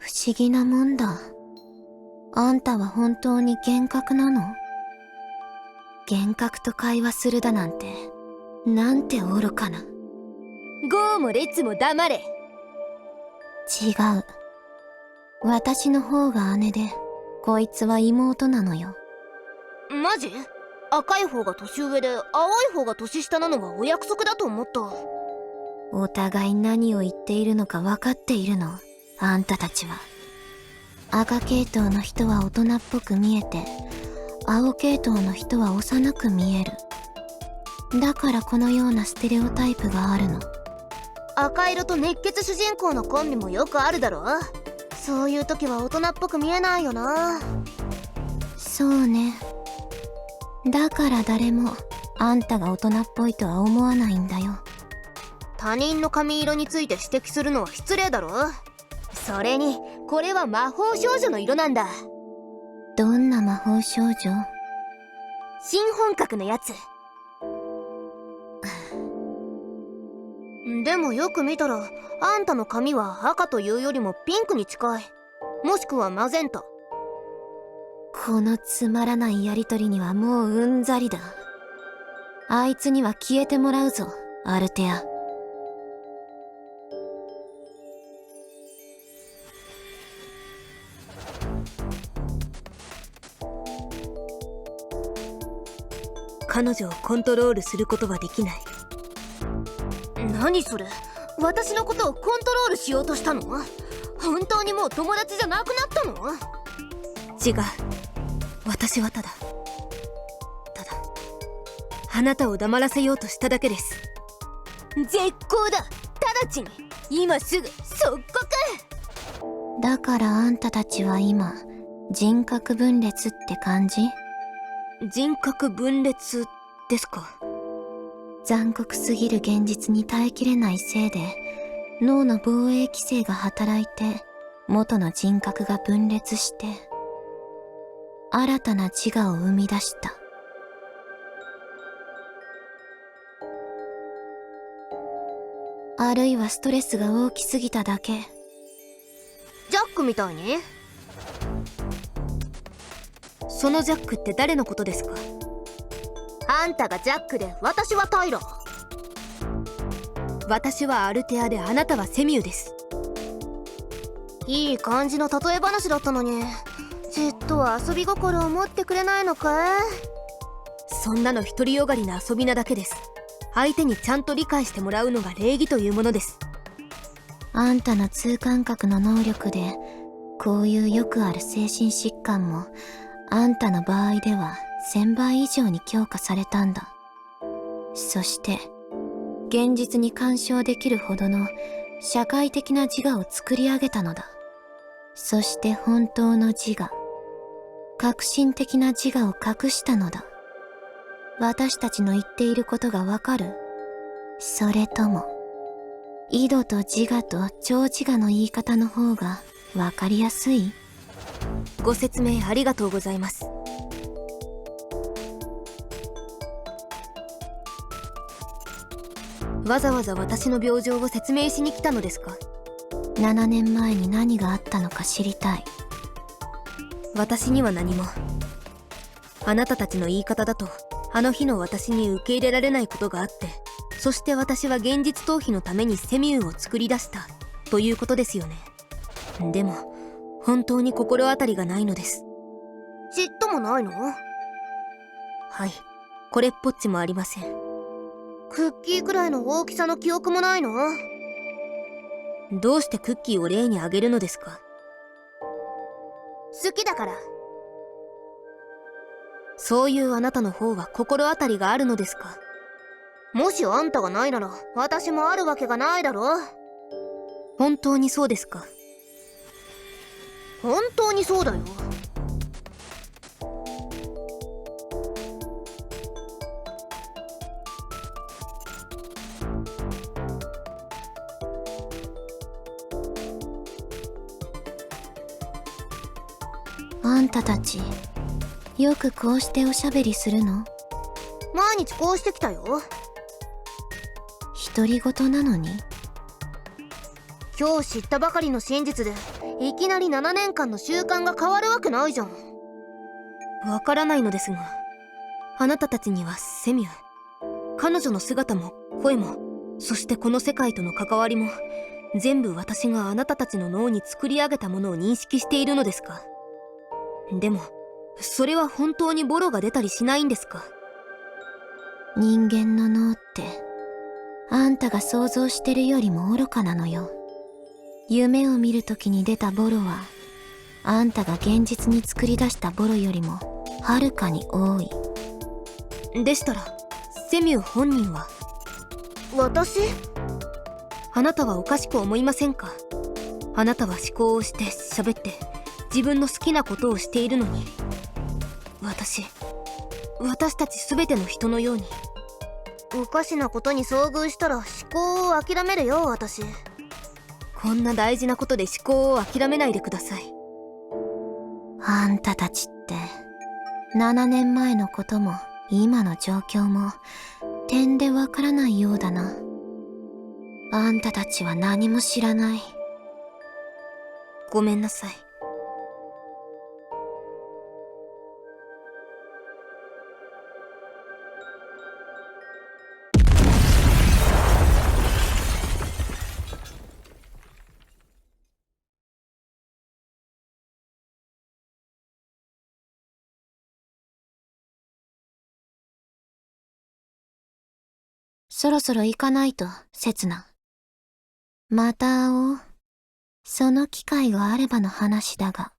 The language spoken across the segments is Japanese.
不思議なもんだ。あんたは本当に幻覚なの？幻覚と会話するだなんて、なんて愚かな。ゴーもレッツも黙れ。違う。私の方が姉で、こいつは妹なのよ。マジ？赤い方が年上で青い方が年下なのはお約束だと思った。お互い何を言っているのか分かっているの？あんたたちは。赤系統の人は大人っぽく見えて、青系統の人は幼く見える。だからこのようなステレオタイプがあるの。赤色と熱血主人公のコンビもよくあるだろ。そういう時は大人っぽく見えないよな。そうね。だから誰もあんたが大人っぽいとは思わないんだよ。他人の髪色について指摘するのは失礼だろ。それにこれは魔法少女の色なんだ。どんな魔法少女？新本格のやつ。でもよく見たらあんたの髪は赤というよりもピンクに近い。もしくはマゼンタ。このつまらないやりとりにはもううんざりだ。あいつには消えてもらうぞ、アルテア。彼女をコントロールすることはできない。何それ？私のことをコントロールしようとしたの？本当にもう友達じゃなくなったの？違う。私はただあなたを黙らせようとしただけです。絶好だ。直ちに今すぐ即刻。だからあんたたちは今人格分裂って感じ？人格分裂ですか？残酷すぎる現実に耐えきれないせいで脳の防衛規制が働いて元の人格が分裂して新たな自我を生み出した。あるいはストレスが大きすぎただけ。ジャックみたいに？そのジャックって誰のことですか？あんたがジャックで私はタイラ。私はアルテアであなたはセミューです。いい感じの例え話だったのにちっとは遊び心を持ってくれないのかい？そんなの独りよがりな遊びなだけです。相手にちゃんと理解してもらうのが礼儀というものです。あんたの痛感覚の能力でこういうよくある精神疾患もあんたの場合では1000倍以上に強化されたんだ。そして現実に干渉できるほどの社会的な自我を作り上げたのだ。そして本当の自我、革新的な自我を隠したのだ。私たちの言っていることがわかる？それとも井戸と自我と超自我の言い方の方がわかりやすい？ご説明ありがとうございます。わざわざ私の病状を説明しに来たのですか？7年前に何があったのか知りたい。私には何も。あなたたちの言い方だとあの日の私に受け入れられないことがあって、そして私は現実逃避のためにセミューを作り出したということですよね。でも本当に心当たりがないのです。ちっともないの？はい、これっぽっちもありません。クッキーくらいの大きさの記憶もないの？どうしてクッキーを例にあげるのですか？好きだから。そういうあなたの方は心当たりがあるのですか？もしあんたがないなら私もあるわけがないだろ。本当にそうですか？本当にそうだよ。あんたたちよくこうしておしゃべりするの？毎日こうしてきたよ。独り言なのに？今日知ったばかりの真実でいきなり7年間の習慣が変わるわけないじゃん。わからないのですが、あなたたちにはセミュー、彼女の姿も声も、そしてこの世界との関わりも全部私があなたたちの脳に作り上げたものを認識しているのですか？でもそれは本当にボロが出たりしないんですか？人間の脳ってあんたが想像してるよりも愚かなのよ。夢を見るときに出たボロはあんたが現実に作り出したボロよりもはるかに多い。でしたらセミュー本人は？私？あなたはおかしく思いませんか？あなたは思考をして喋って自分の好きなことをしているのに、私たち全ての人のようにおかしなことに遭遇したら思考を諦めるよ。私こんな大事なことで思考を諦めないでください。あんたたちって7年前のことも今の状況も点でわからないようだな。あんたたちは何も知らない。ごめんなさい。そろそろ行かないと、せつな。また会おう。その機会があればの話だが。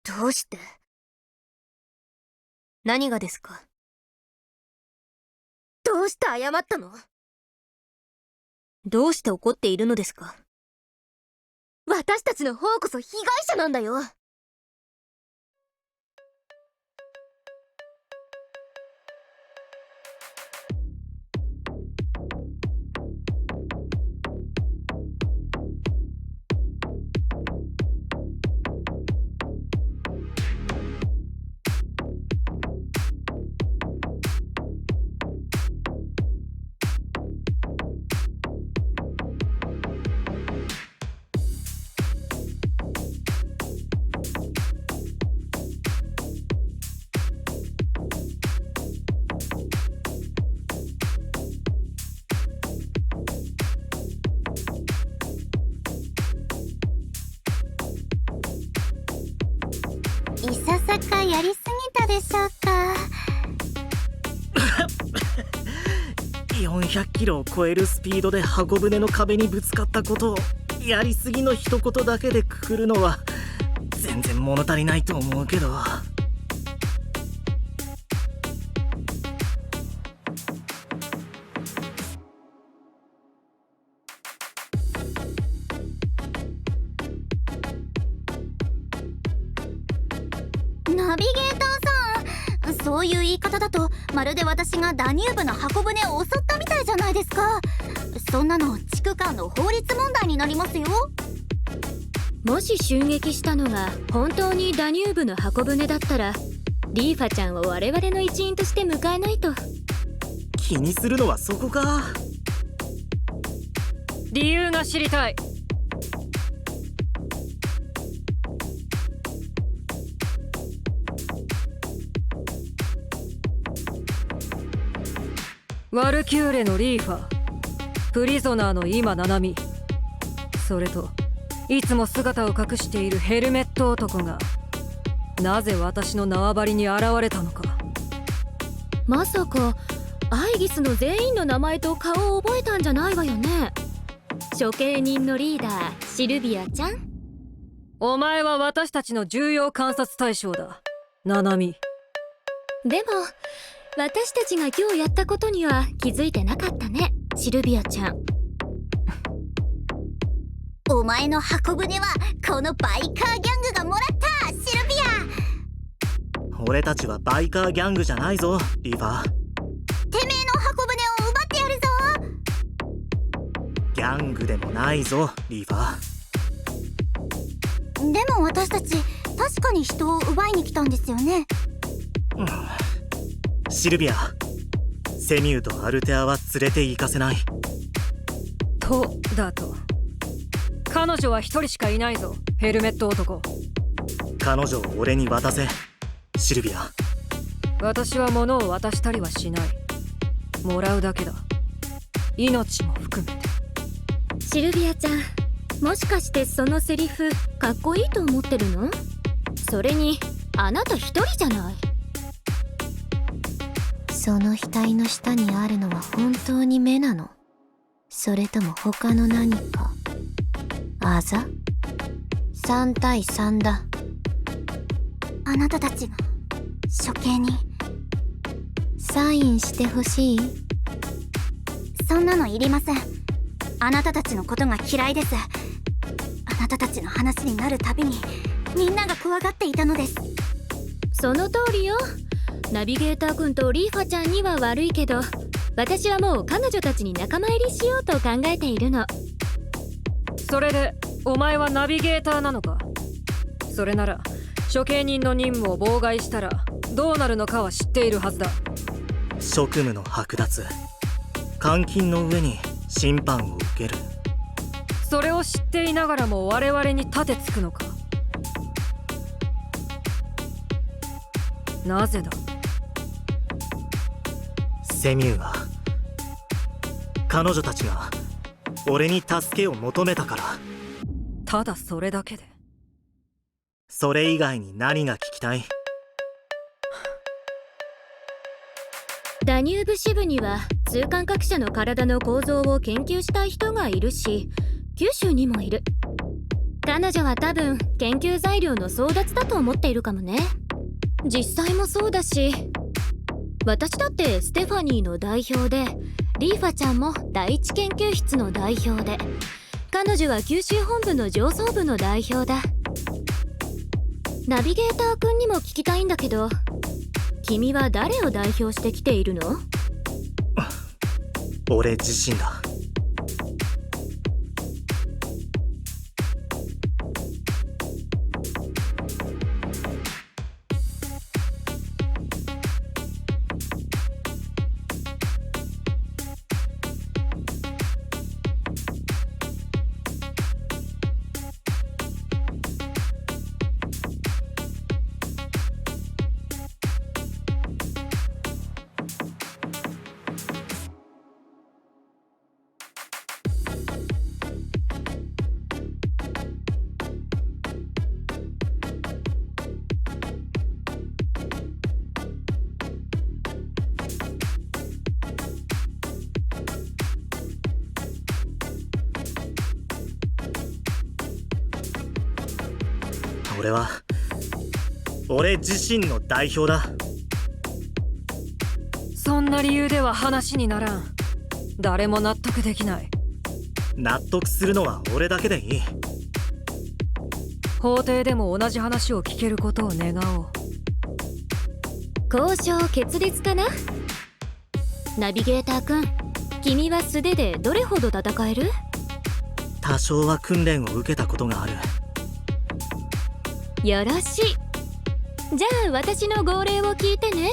どうして？何がですか？どうして謝ったの？どうして怒っているのですか？私たちの方こそ被害者なんだよ。いささかやりすぎたでしょうか。400キロを超えるスピードで箱舟の壁にぶつかったことをやりすぎの一言だけでくくるのは全然物足りないと思うけど。ナビゲーターさん、そういう言い方だとまるで私がダニューブの箱舟を襲ったみたいじゃないですか。そんなの地区間の法律問題になりますよ。もし襲撃したのが本当にダニューブの箱舟だったらリーファちゃんを我々の一員として迎えないと。気にするのはそこか。理由が知りたい。ワルキューレのリーファ、プリゾナーの今ナナミ、それといつも姿を隠しているヘルメット男がなぜ私の縄張りに現れたのか。まさかアイギスの全員の名前と顔を覚えたんじゃないわよね。処刑人のリーダーシルビアちゃん。お前は私たちの重要観察対象だ、ナナミ。でも私たちが今日やったことには気づいてなかったね、シルビアちゃん。お前の箱舟はこのバイカーギャングがもらった、シルビア。俺たちはバイカーギャングじゃないぞ、リーファー。てめえの箱舟を奪ってやるぞ。ギャングでもないぞ、リーファー。でも私たち確かに人を奪いに来たんですよね。シルビア、セミューとアルテアは連れて行かせない。とだと。彼女は一人しかいないぞ、ヘルメット男。彼女を俺に渡せ、シルビア。私は物を渡したりはしない。もらうだけだ。命も含めて。シルビアちゃん、もしかしてそのセリフかっこいいと思ってるの？それにあなた一人じゃない。その額の下にあるのは本当に目なの？それとも他の何か？あざ？3対3だ。あなたたちが処刑に。サインしてほしい？そんなのいりません。あなたたちのことが嫌いです。あなたたちの話になるたびにみんなが怖がっていたのです。その通りよ。ナビゲーター君とリーファちゃんには悪いけど、私はもう彼女たちに仲間入りしようと考えているの。それでお前はナビゲーターなのか？それなら処刑人の任務を妨害したらどうなるのかは知っているはずだ。職務の剥奪、監禁の上に審判を受ける。それを知っていながらも我々に盾つくのか？なぜだ？セミューが、彼女たちが俺に助けを求めたから。ただそれだけで？それ以外に何が聞きたい？ダニューブ支部には通感覚者の体の構造を研究したい人がいるし、九州にもいる。彼女は多分研究材料の争奪だと思っているかもね。実際もそうだし、私だってステファニーの代表で、リーファちゃんも第一研究室の代表で、彼女は九州本部の上層部の代表だ。ナビゲーター君にも聞きたいんだけど、君は誰を代表してきているの？俺自身だ。俺自身の代表だ。そんな理由では話にならん。誰も納得できない。納得するのは俺だけでいい。法廷でも同じ話を聞けることを願おう。交渉決裂かな？ナビゲーター君、君は素手でどれほど戦える？多少は訓練を受けたことがある。よろしい。じゃあ私の号令を聞いてね。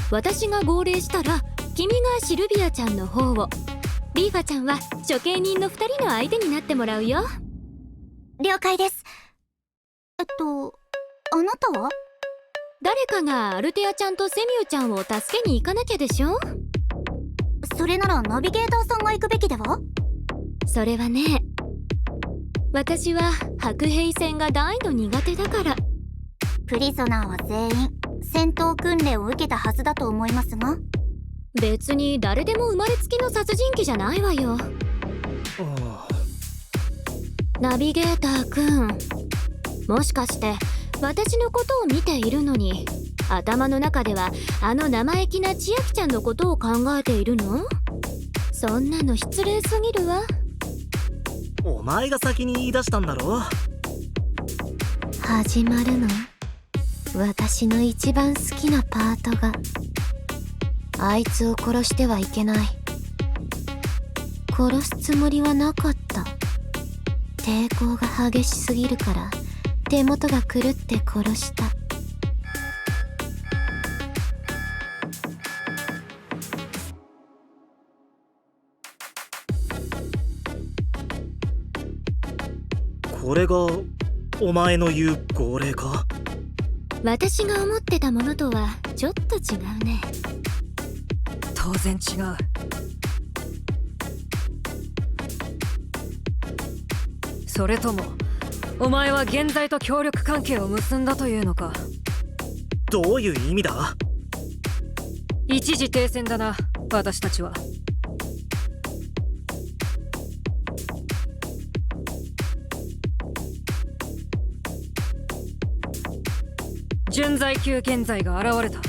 私が号令したら君がシルビアちゃんの方を、リーファちゃんは処刑人の2人の相手になってもらうよ。了解です。あなたは？誰かがアルテアちゃんとセミューちゃんを助けに行かなきゃでしょ。それならナビゲーターさんが行くべきでは？それはね、私は白兵戦が大の苦手だから。プリゾナーは全員戦闘訓練を受けたはずだと思いますが。別に誰でも生まれつきの殺人鬼じゃないわよ。ナビゲーターくん、もしかして私のことを見ているのに、頭の中ではあの生意気な千秋ちゃんのことを考えているの？そんなの失礼すぎるわ。お前が先に言い出したんだろ。始まるの？私の一番好きなパートが。あいつを殺してはいけない。殺すつもりはなかった。抵抗が激しすぎるから手元が狂って殺した。これがお前の言う号令か？私が思ってたものとはちょっと違うね。当然違う。それともお前は現在と協力関係を結んだというのか？どういう意味だ？一時停戦だな、私たちは。準在級現在が現れた。